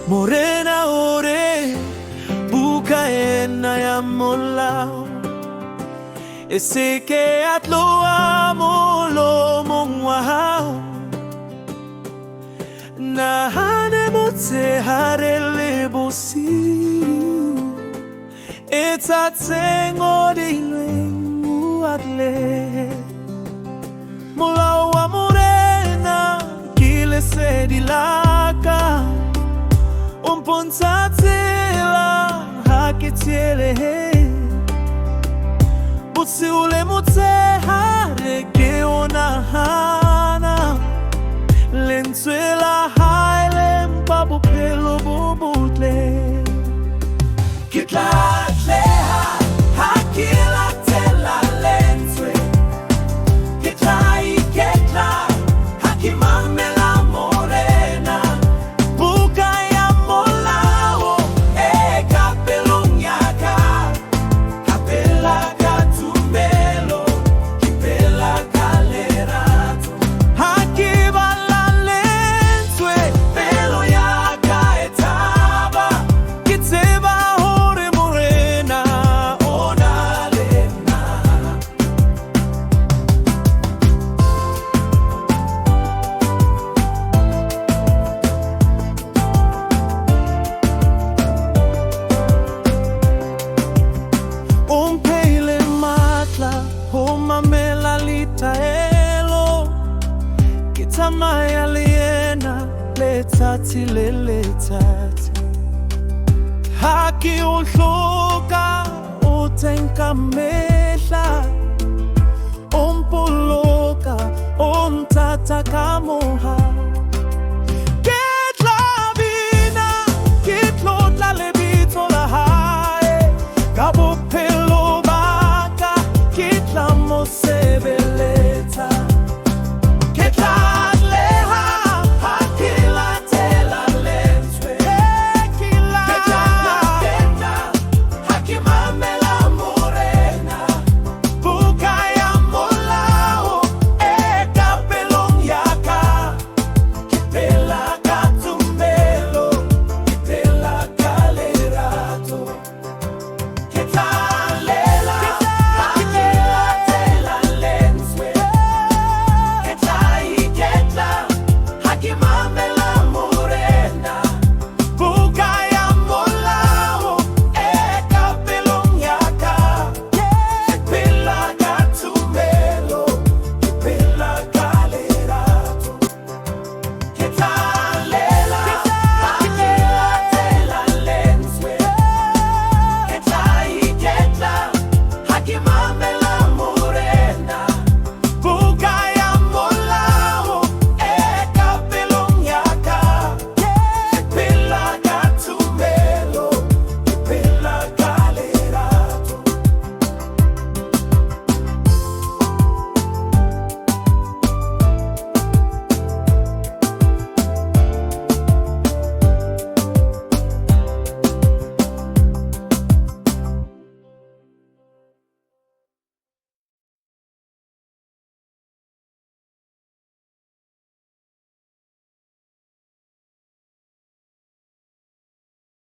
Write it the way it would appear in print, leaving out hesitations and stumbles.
Morena ore buka ena ya molao ese que atlo amo lo mongwao na hane motse harele bosi eta tengo de lwengu atle molao wa morena kile se dilaka Pontatela haketiele Butsi ule mute hare geona hana Lentuela haile mbabu pelo bubutle Kitlatleha hakila tela lentwe Kitla iketla hakimamela Maya liena letati letati haki uloka utenkame